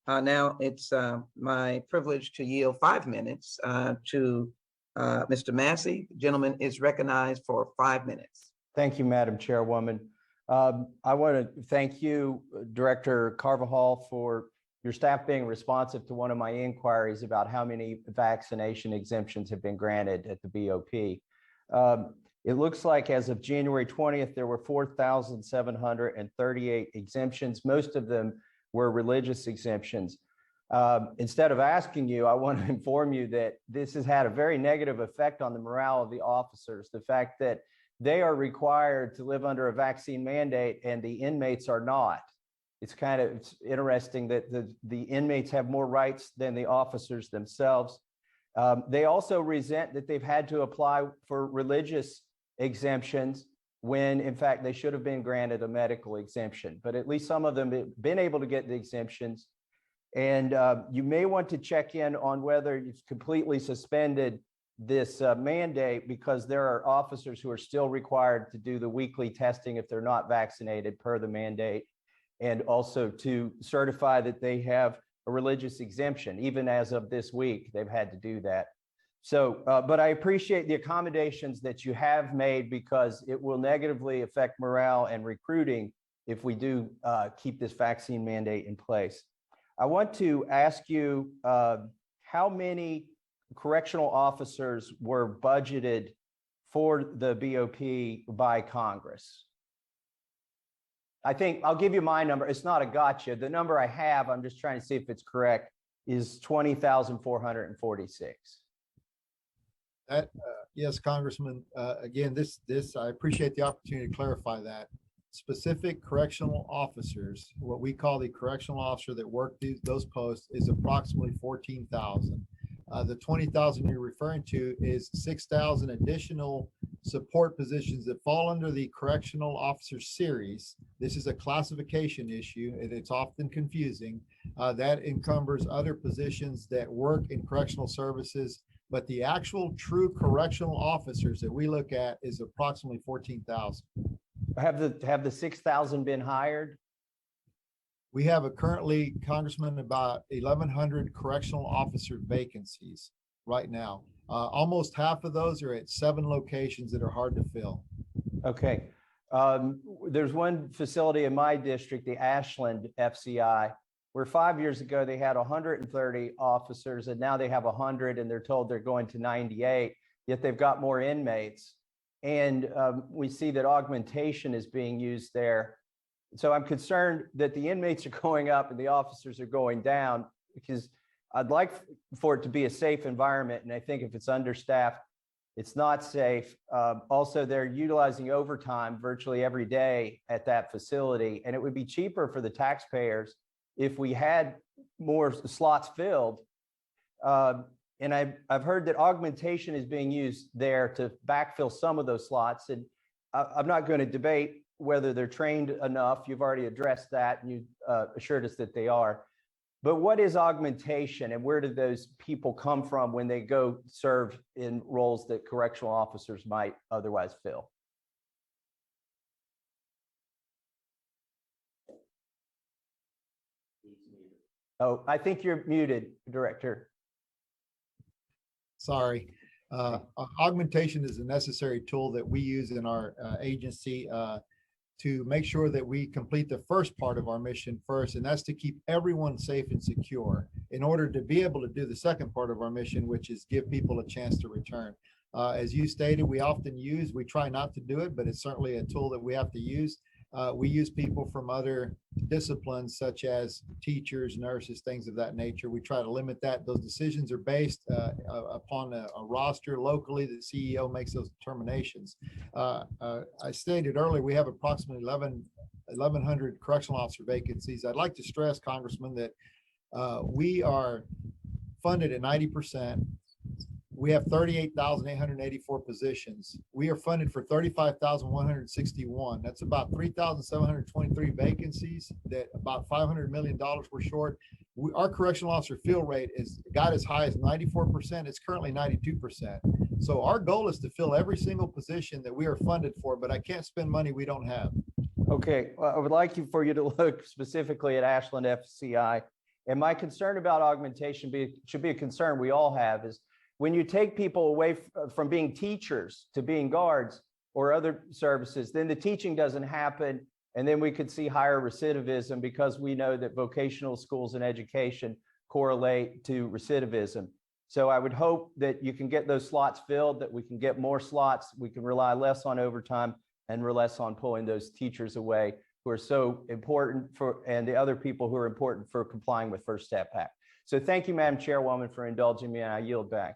Now it's my privilege to yield 5 minutes to Mr. Massie. The gentleman is recognized for 5 minutes. Thank you, Madam Chairwoman. I want to thank you, Director Carvajal, for your staff being responsive to one of my inquiries about how many vaccination exemptions have been granted at the BOP. It looks like as of January 20th, there were 4,738 exemptions. Most of them were religious exemptions. Instead of asking you, I want to inform you that this has had a very negative effect on the morale of the officers. The fact that they are required to live under a vaccine mandate and the inmates are not. It's interesting that the inmates have more rights than the officers themselves. They also resent that they've had to apply for religious exemptions when in fact they should have been granted a medical exemption, but at least some of them have been able to get the exemptions. And you may want to check in on whether you've completely suspended this mandate, because there are officers who are still required to do the weekly testing if they're not vaccinated per the mandate, and also to certify that they have a religious exemption. Even as of this week, they've had to do that. So, but I appreciate the accommodations that you have made, because it will negatively affect morale and recruiting if we do keep this vaccine mandate in place. I want to ask you how many correctional officers were budgeted for the BOP by Congress? I think I'll give you my number. It's not a gotcha. The number I have, I'm just trying to see if it's correct, is 20,446. Yes, Congressman. Again, I appreciate the opportunity to clarify that. Specific correctional officers, what we call the correctional officer that work those posts, is approximately 14,000. The 20,000 you're referring to is 6,000 additional support positions that fall under the correctional officer series. This is a classification issue, and it's often confusing. That encumbers other positions that work in correctional services, but the actual true correctional officers that we look at is approximately 14,000. Have the 6,000 been hired? We have currently, Congressman, about 1,100 correctional officer vacancies right now. Almost half of those are at 7 locations that are hard to fill. Okay. There's one facility in my district, the Ashland FCI, where 5 years ago they had 130 officers, and now they have 100, and they're told they're going to 98, yet they've got more inmates. And we see that augmentation is being used there. So I'm concerned that the inmates are going up and the officers are going down, because I'd like for it to be a safe environment. And I think if it's understaffed, it's not safe. Also, they're utilizing overtime virtually every day at that facility. And it would be cheaper for the taxpayers if we had more slots filled. And I've heard that augmentation is being used there to backfill some of those slots. And I'm not going to debate whether they're trained enough. You've already addressed that, and you assured us that they are. But what is augmentation, and where do those people come from when they go serve in roles that correctional officers might otherwise fill? Oh, I think you're muted, Director. Sorry. Augmentation is a necessary tool that we use in our agency to make sure that we complete the first part of our mission first, and that's to keep everyone safe and secure in order to be able to do the second part of our mission, which is give people a chance to return. As you stated, we try not to do it, but it's certainly a tool that we have to use. We use people from other disciplines such as teachers, nurses, things of that nature. We try to limit that. Those decisions are based upon a roster locally. The CEO makes those determinations. I stated earlier, we have approximately 1,100 correctional officer vacancies. I'd like to stress, Congressman, that we are funded at 90%. We have 38,884 positions. We are funded for 35,161. That's about 3,723 vacancies, that about $500 million we're short. Our correctional officer fill rate got as high as 94%. It's currently 92%. So our goal is to fill every single position that we are funded for, but I can't spend money we don't have. Okay, well, I would like for you to look specifically at Ashland FCI And my concern about augmentation should be a concern we all have, is when you take people away from being teachers to being guards or other services, then the teaching doesn't happen. And then we could see higher recidivism, because we know that vocational schools and education correlate to recidivism. So I would hope that you can get those slots filled, that we can get more slots, we can rely less on overtime and less on pulling those teachers away who are so important for, and the other people who are important for complying with First Step Act. So thank you, Madam Chairwoman, for indulging me, and I yield back.